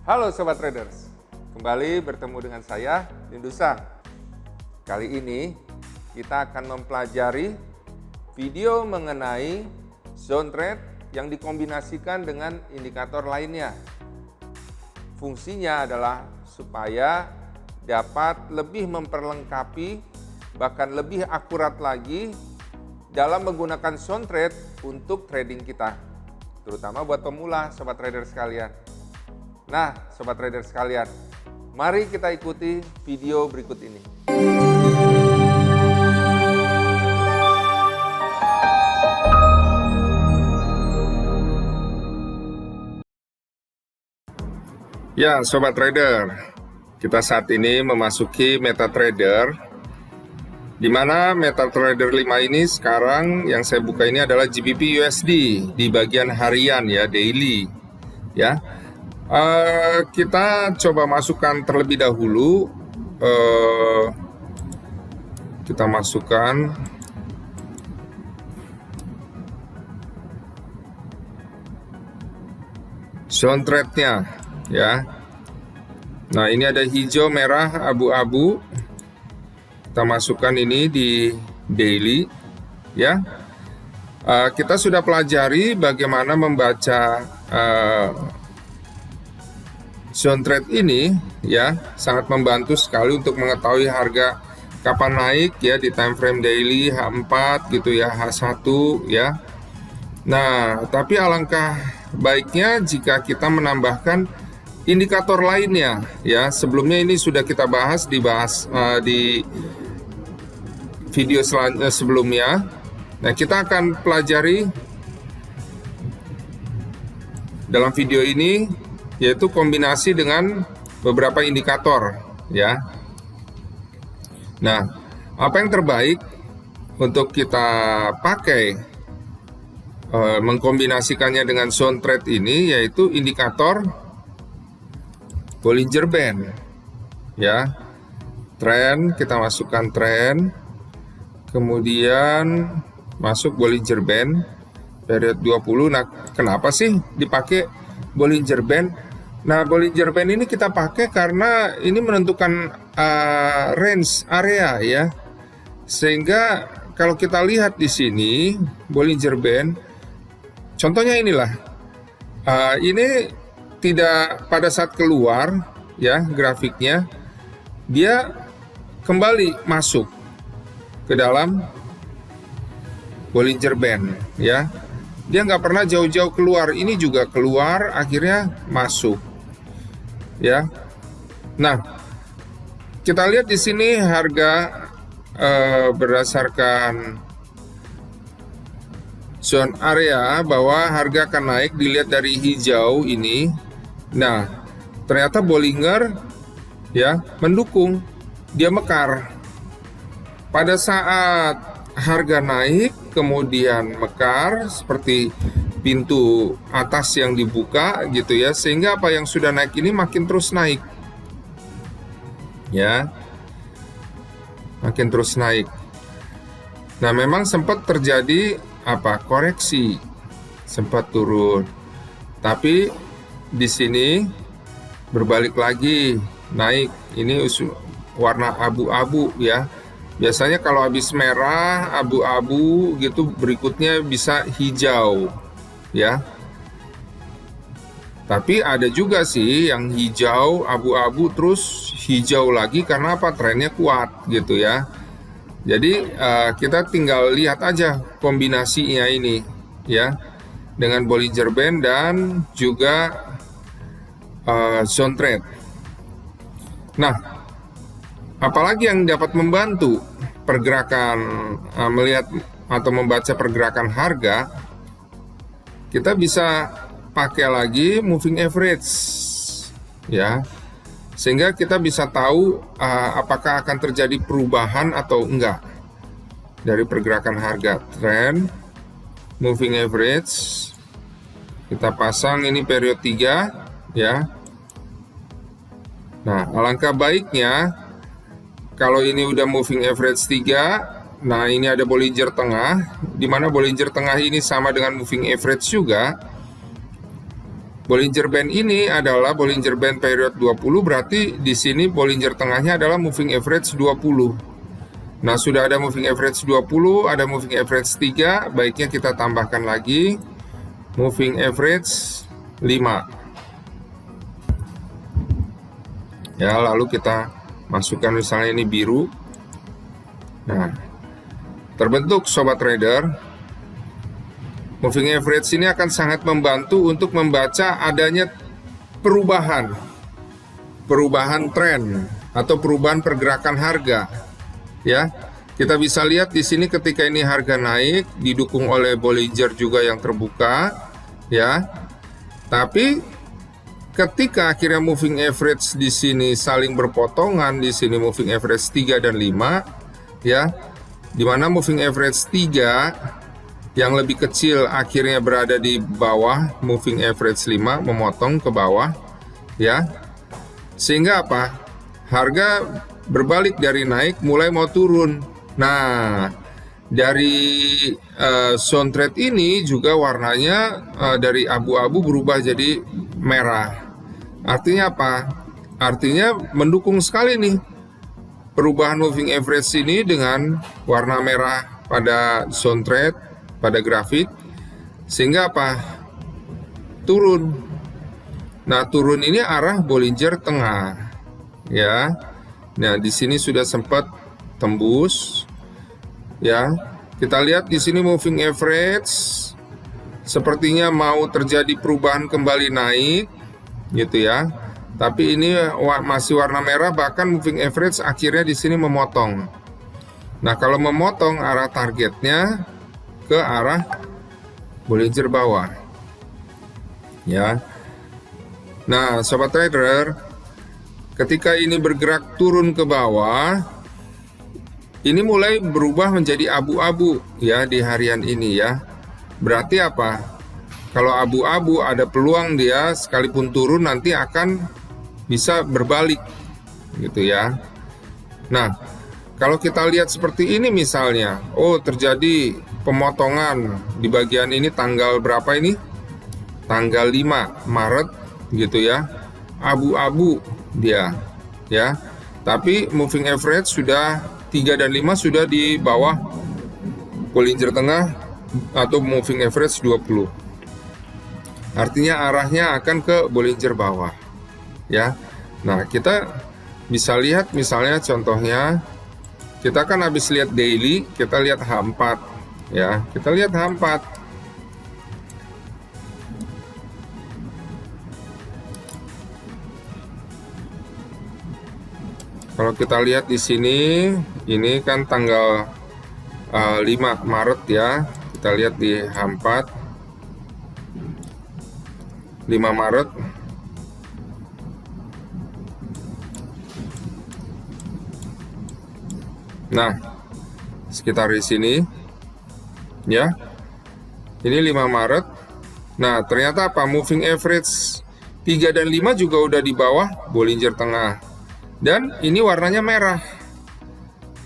Halo Sobat Traders, kembali bertemu dengan saya, Lindu Sang. Kali ini kita akan mempelajari video mengenai zone trade yang dikombinasikan dengan indikator lainnya. Fungsinya adalah supaya dapat lebih memperlengkapi, bahkan lebih akurat lagi dalam menggunakan zone trade untuk trading kita, terutama buat pemula Sobat Trader sekalian. Nah, Sobat Trader sekalian, mari kita ikuti video berikut ini. Ya, Sobat Trader, kita saat ini memasuki MetaTrader, di mana MetaTrader 5 ini sekarang yang saya buka ini adalah GBP USD di bagian harian ya, daily ya. Kita coba masukkan terlebih dahulu, kita masukkan zone trade-nya ya. Nah, ini ada hijau, merah, abu-abu. Kita masukkan ini di daily ya. Kita sudah pelajari bagaimana membaca zone trade ini ya, sangat membantu sekali untuk mengetahui harga kapan naik ya di time frame daily H4 gitu ya, H1 ya. Nah, tapi alangkah baiknya jika kita menambahkan indikator lainnya ya. Sebelumnya ini sudah kita dibahas di video selanjutnya sebelumnya. Nah, kita akan pelajari dalam video ini yaitu kombinasi dengan beberapa indikator ya. Nah, apa yang terbaik untuk kita pakai mengkombinasikannya dengan zone trade ini yaitu indikator Bollinger Band ya. Trend, kita masukkan trend, kemudian masuk Bollinger Band period 20. Nah, kenapa sih dipakai Bollinger Band? Nah, Bollinger Band ini kita pakai karena ini menentukan range area ya. Sehingga kalau kita lihat di sini Bollinger Band, contohnya inilah, ini tidak pada saat keluar ya grafiknya, dia kembali masuk ke dalam Bollinger Band ya. Dia nggak pernah jauh-jauh keluar, ini juga keluar akhirnya masuk ya. Nah, kita lihat di sini harga berdasarkan zone area bahwa harga akan naik, dilihat dari hijau ini. Nah, ternyata Bollinger ya mendukung, dia mekar. Pada saat harga naik kemudian mekar seperti pintu atas yang dibuka gitu ya, sehingga apa yang sudah naik ini makin terus naik ya, makin terus naik. Nah, memang sempat terjadi koreksi, sempat turun, tapi di sini berbalik lagi naik. Ini warna abu-abu ya. Biasanya kalau habis merah, abu-abu gitu, berikutnya bisa hijau ya. Tapi ada juga sih yang hijau, abu-abu, terus hijau lagi karena apa? Trennya kuat gitu ya. Jadi kita tinggal lihat aja kombinasinya ini ya, dengan Bollinger Band dan juga zone trade. Nah, apalagi yang dapat membantu pergerakan, melihat atau membaca pergerakan harga, kita bisa pakai lagi moving average ya, sehingga kita bisa tahu apakah akan terjadi perubahan atau enggak dari pergerakan harga. Trend, moving average, kita pasang ini period 3 ya. Nah, alangkah baiknya kalau ini udah moving average 3, nah ini ada Bollinger tengah, di mana Bollinger tengah ini sama dengan moving average juga. Bollinger Band ini adalah Bollinger Band period 20, berarti di sini Bollinger tengahnya adalah moving average 20. Nah, sudah ada moving average 20, ada moving average 3, baiknya kita tambahkan lagi moving average 5. Ya, lalu kita masukkan misalnya ini biru. Nah, terbentuk sobat trader. Moving average ini akan sangat membantu untuk membaca adanya perubahan tren atau perubahan pergerakan harga. Ya, kita bisa lihat di sini ketika ini harga naik didukung oleh Bollinger juga yang terbuka, ya. Tapi ketika akhirnya moving average di sini saling berpotongan, di sini moving average 3 dan 5, ya. Di mana moving average 3 yang lebih kecil akhirnya berada di bawah moving average 5, memotong ke bawah, ya. Sehingga apa? Harga berbalik dari naik mulai mau turun. Nah, dari zone trade ini juga warnanya dari abu-abu berubah jadi merah. Artinya apa? Artinya mendukung sekali nih perubahan moving average ini dengan warna merah pada zone trade, pada grafik, sehingga apa? Turun. Nah, turun ini arah Bollinger tengah, ya. Nah, di sini sudah sempat tembus, ya. Kita lihat di sini moving average sepertinya mau terjadi perubahan kembali naik, gitu ya. Tapi ini masih warna merah, bahkan moving average akhirnya di sini memotong. Nah, kalau memotong arah targetnya ke arah Bollinger bawah, ya. Nah, sobat trader, ketika ini bergerak turun ke bawah, ini mulai berubah menjadi abu-abu, ya, di harian ini, ya. Berarti apa? Kalau abu-abu ada peluang dia sekalipun turun nanti akan bisa berbalik, gitu ya. Nah, kalau kita lihat seperti ini misalnya, oh terjadi pemotongan di bagian ini tanggal berapa ini? Tanggal 5 Maret gitu ya. Abu-abu dia, ya. Tapi moving average sudah 3 dan 5 sudah di bawah Bollinger tengah atau moving average 20. Artinya arahnya akan ke Bollinger bawah, ya. Nah, kita bisa lihat misalnya contohnya, kita kan habis lihat daily, kita lihat H4, ya. Kita lihat H4. Kalau kita lihat di sini, ini kan tanggal 5 Maret ya. Kita lihat di H4 5 Maret. Nah, sekitar di sini ya. Ini 5 Maret. Nah, ternyata apa? Moving average 3 dan 5 juga udah di bawah Bollinger tengah. Dan ini warnanya merah.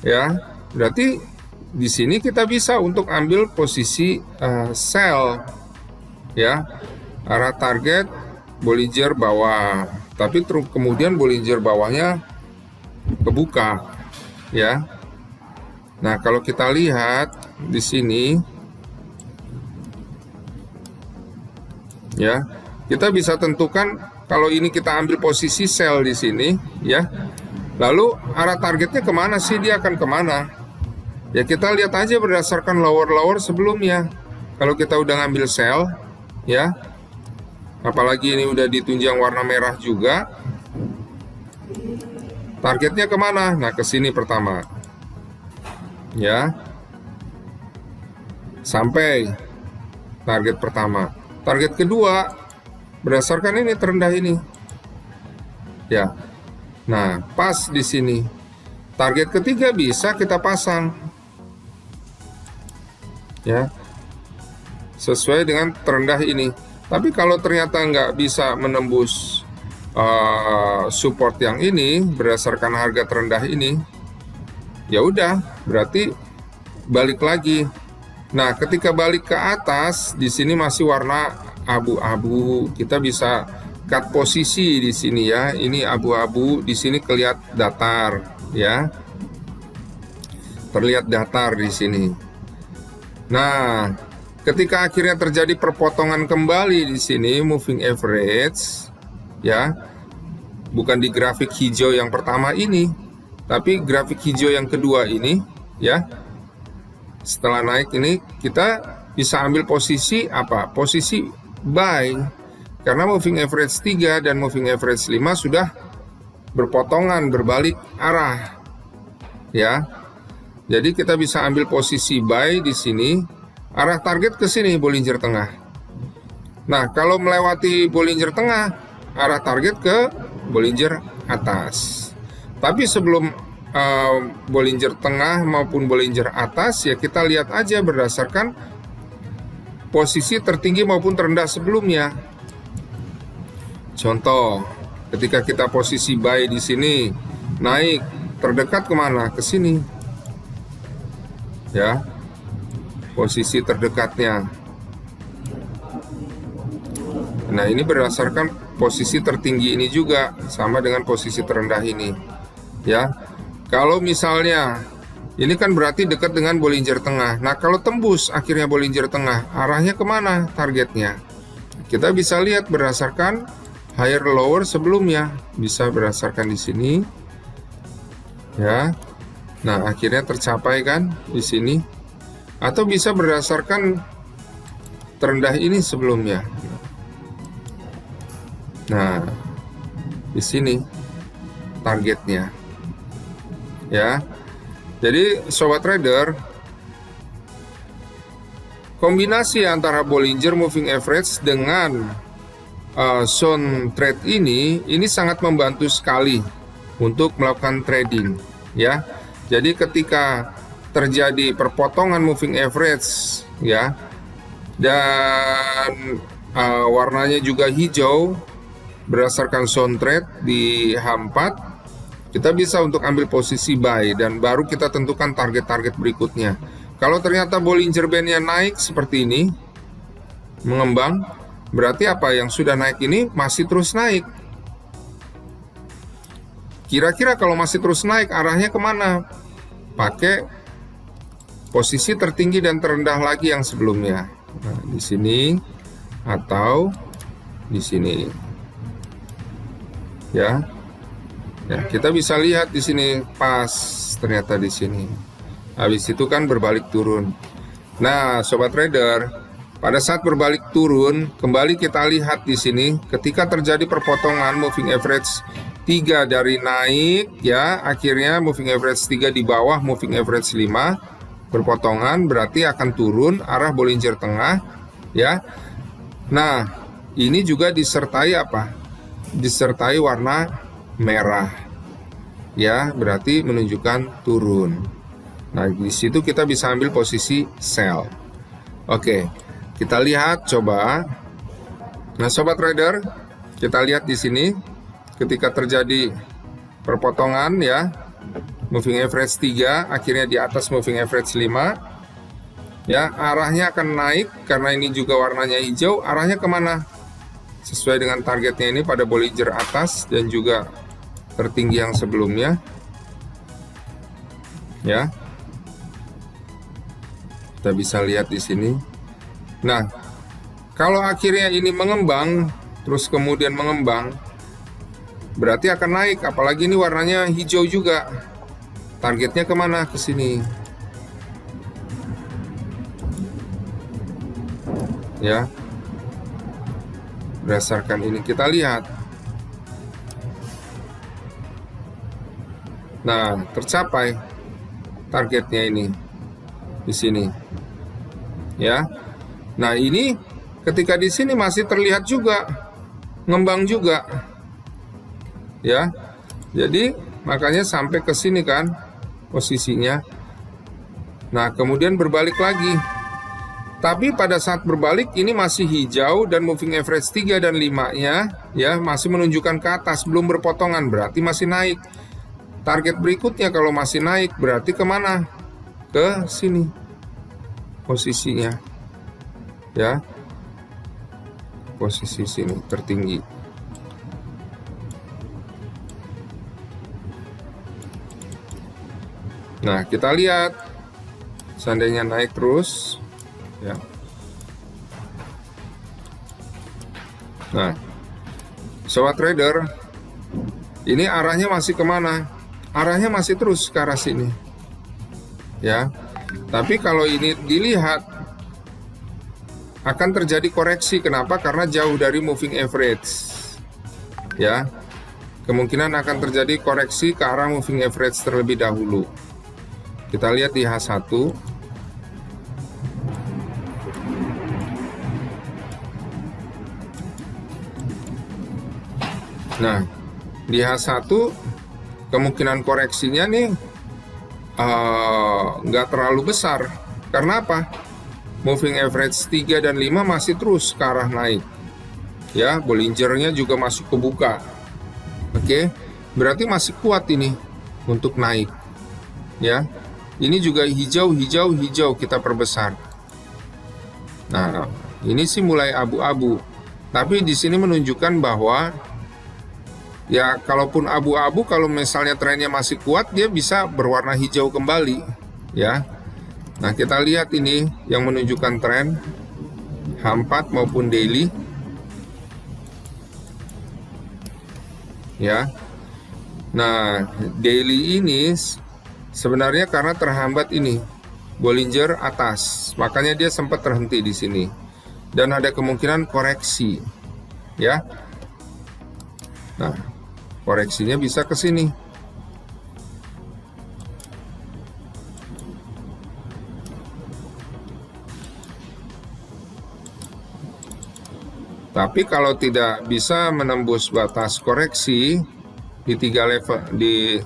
Ya, berarti di sini kita bisa untuk ambil posisi sell, ya. Arah target Bollinger bawah, tapi terus kemudian Bollinger bawahnya kebuka, ya. Nah, kalau kita lihat di sini, ya, kita bisa tentukan kalau ini kita ambil posisi sell di sini, ya. Lalu arah targetnya kemana sih? Dia akan kemana? Ya, kita lihat aja berdasarkan lower sebelumnya. Kalau kita udah ngambil sell, ya, apalagi ini udah ditunjang warna merah juga, targetnya kemana? Nah, ke sini pertama, ya, sampai target pertama. Target kedua berdasarkan ini terendah ini, ya. Nah, pas di sini. Target ketiga bisa kita pasang, ya, sesuai dengan terendah ini. Tapi kalau ternyata nggak bisa menembus support yang ini berdasarkan harga terendah ini, ya udah, berarti balik lagi. Nah, ketika balik ke atas, di sini masih warna abu-abu. Kita bisa cut posisi di sini ya. Ini abu-abu, di sini kelihatan datar ya. Terlihat datar di sini. Nah, ketika akhirnya terjadi perpotongan kembali di sini, moving average ya. Bukan di grafik hijau yang pertama ini, tapi grafik hijau yang kedua ini ya. Setelah naik ini kita bisa ambil posisi apa? Posisi buy. Karena moving average 3 dan moving average 5 sudah berpotongan, berbalik arah. Ya. Jadi kita bisa ambil posisi buy di sini, arah target ke sini Bollinger Tengah. Nah, kalau melewati Bollinger Tengah, arah target ke Bollinger atas. Tapi sebelum Bollinger Tengah maupun Bollinger atas, ya kita lihat aja berdasarkan posisi tertinggi maupun terendah sebelumnya. Contoh, ketika kita posisi buy di sini, naik terdekat kemana? Ke sini. Ya, posisi terdekatnya. Nah, ini berdasarkan posisi tertinggi ini juga sama dengan posisi terendah ini. Ya, kalau misalnya ini kan berarti dekat dengan Bollinger Tengah. Nah, kalau tembus akhirnya Bollinger Tengah, arahnya kemana targetnya? Kita bisa lihat berdasarkan higher lower sebelumnya, bisa berdasarkan di sini. Ya, nah akhirnya tercapai kan di sini, atau bisa berdasarkan terendah ini sebelumnya. Nah, di sini targetnya. Ya, jadi sobat trader, kombinasi antara Bollinger Moving Average dengan zone trade ini sangat membantu sekali untuk melakukan trading. Ya, jadi ketika terjadi perpotongan moving average, ya, dan warnanya juga hijau berdasarkan zone trade di H4, kita bisa untuk ambil posisi buy dan baru kita tentukan target-target berikutnya. Kalau ternyata Bollinger Band-nya naik seperti ini, mengembang, berarti apa yang sudah naik ini masih terus naik. Kira-kira kalau masih terus naik, arahnya kemana? Pakai posisi tertinggi dan terendah lagi yang sebelumnya. Nah, di sini atau di sini. Ya. Ya, kita bisa lihat di sini pas ternyata di sini. Habis itu kan berbalik turun. Nah, sobat trader, pada saat berbalik turun, kembali kita lihat di sini ketika terjadi perpotongan moving average 3 dari naik ya, akhirnya moving average 3 di bawah moving average 5 berpotongan, berarti akan turun arah Bollinger Tengah ya. Nah, ini juga disertai apa? Disertai warna merah, ya, berarti menunjukkan turun. Nah, di situ kita bisa ambil posisi sell. Oke, kita lihat coba. Nah, sobat trader, kita lihat di sini ketika terjadi perpotongan ya, moving average 3 akhirnya di atas moving average 5. Ya, arahnya akan naik karena ini juga warnanya hijau. Arahnya kemana? Sesuai dengan targetnya ini pada Bollinger atas dan juga tertinggi yang sebelumnya. Ya. Kita bisa lihat di sini. Nah, kalau akhirnya ini mengembang, terus kemudian mengembang, berarti akan naik. Apalagi ini warnanya hijau juga. Targetnya kemana? Ke sini. Ya. Berdasarkan ini kita lihat. Nah, tercapai targetnya ini di sini. Ya. Nah, ini ketika di sini masih terlihat juga ngembang juga. Ya. Jadi, makanya sampai ke sini kan posisinya. Nah, kemudian berbalik lagi. Tapi pada saat berbalik ini masih hijau dan moving average 3 dan 5-nya ya masih menunjukkan ke atas, belum berpotongan, berarti masih naik. Target berikutnya kalau masih naik berarti kemana? Ke sini posisinya. Ya. posisi sini tertinggi. Nah, kita lihat seandainya naik terus ya. Nah, sobat trader, ini arahnya masih kemana? Arahnya masih terus ke arah sini ya. Tapi kalau ini dilihat akan terjadi koreksi. Kenapa? Karena jauh dari moving average ya. Kemungkinan akan terjadi koreksi ke arah moving average terlebih dahulu. Kita lihat di H1. Nah, di H1 kemungkinan koreksinya nih nggak terlalu besar. Karena apa? Moving average 3 dan 5 masih terus ke arah naik. Ya, Bollinger-nya juga masih kebuka. Oke, berarti masih kuat ini untuk naik. Ya. Ini juga hijau kita perbesar. Nah, ini sih mulai abu-abu. Tapi di sini menunjukkan bahwa ya kalaupun abu-abu, kalau misalnya trennya masih kuat, dia bisa berwarna hijau kembali, ya. Nah, kita lihat ini yang menunjukkan tren H4 maupun daily. Ya. Nah, daily ini sebenarnya karena terhambat ini Bollinger atas, makanya dia sempat terhenti di sini dan ada kemungkinan koreksi ya. Nah, koreksinya bisa ke sini. Tapi kalau tidak bisa menembus batas koreksi di 3 level, di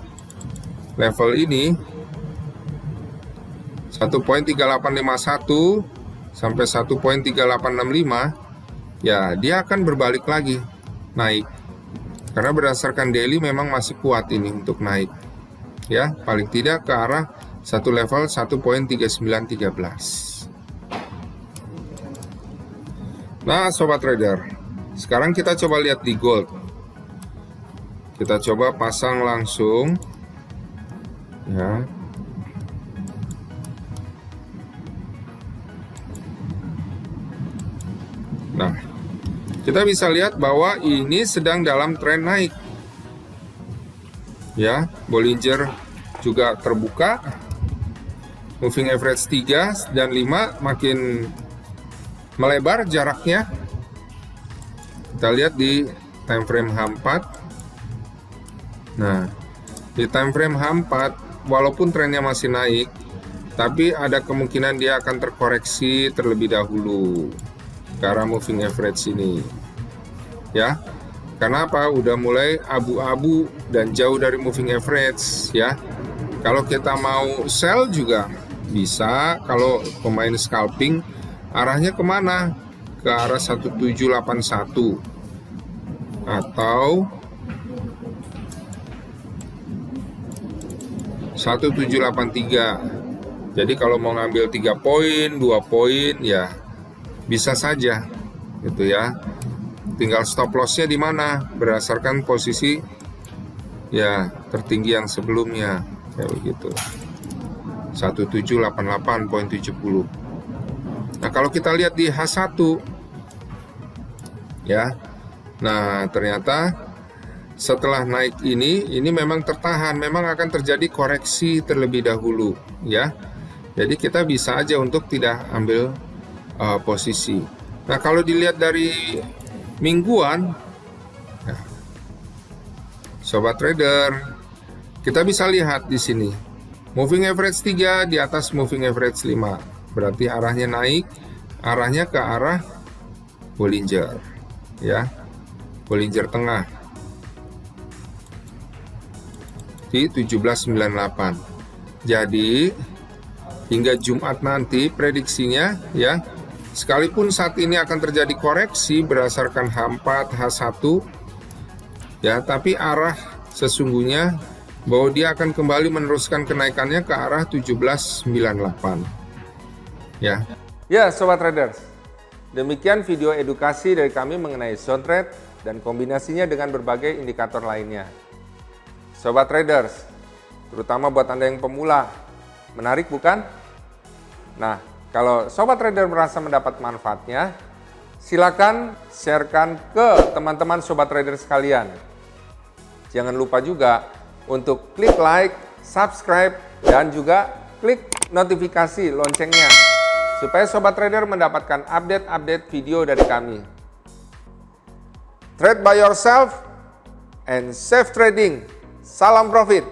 level ini 1.3851 sampai 1.3865, ya dia akan berbalik lagi naik. Karena berdasarkan daily memang masih kuat ini untuk naik. Ya, paling tidak ke arah satu level 1.3913. Nah, sobat trader, sekarang kita coba lihat di gold. Kita coba pasang langsung. Ya. Nah, kita bisa lihat bahwa ini sedang dalam tren naik. Ya, Bollinger juga terbuka. Moving average 3 dan 5 makin melebar jaraknya. Kita lihat di time frame H4. Nah, di time frame H4 walaupun trennya masih naik, tapi ada kemungkinan dia akan terkoreksi terlebih dahulu ke arah moving average ini. Ya. Karena apa? Udah mulai abu-abu dan jauh dari moving average ya. Kalau kita mau sell juga bisa. Kalau pemain scalping arahnya kemana? Ke arah 1781 atau 1783. Jadi kalau mau ngambil 3 poin, 2 poin ya bisa saja gitu ya. Tinggal stop lossnya di mana berdasarkan posisi ya tertinggi yang sebelumnya kayak begitu. 1788.70. Nah, kalau kita lihat di H1 ya. Nah, ternyata setelah naik ini memang tertahan, memang akan terjadi koreksi terlebih dahulu ya. Jadi kita bisa aja untuk tidak ambil posisi. Nah, kalau dilihat dari mingguan ya, sobat trader, kita bisa lihat di sini moving average 3 di atas moving average 5. Berarti arahnya naik, arahnya ke arah Bollinger ya. Bollinger tengah di 1798. Jadi hingga Jumat nanti prediksinya ya, sekalipun saat ini akan terjadi koreksi berdasarkan H4, H1 ya, tapi arah sesungguhnya bahwa dia akan kembali meneruskan kenaikannya ke arah 1798 ya. Ya, sobat traders. Demikian video edukasi dari kami mengenai zone trade dan kombinasinya dengan berbagai indikator lainnya. Sobat traders, terutama buat Anda yang pemula, menarik bukan? Nah, kalau sobat trader merasa mendapat manfaatnya, silakan sharekan ke teman-teman sobat trader sekalian. Jangan lupa juga untuk klik like, subscribe, dan juga klik notifikasi loncengnya supaya sobat trader mendapatkan update-update video dari kami. Trade by yourself and safe trading. Salam profit.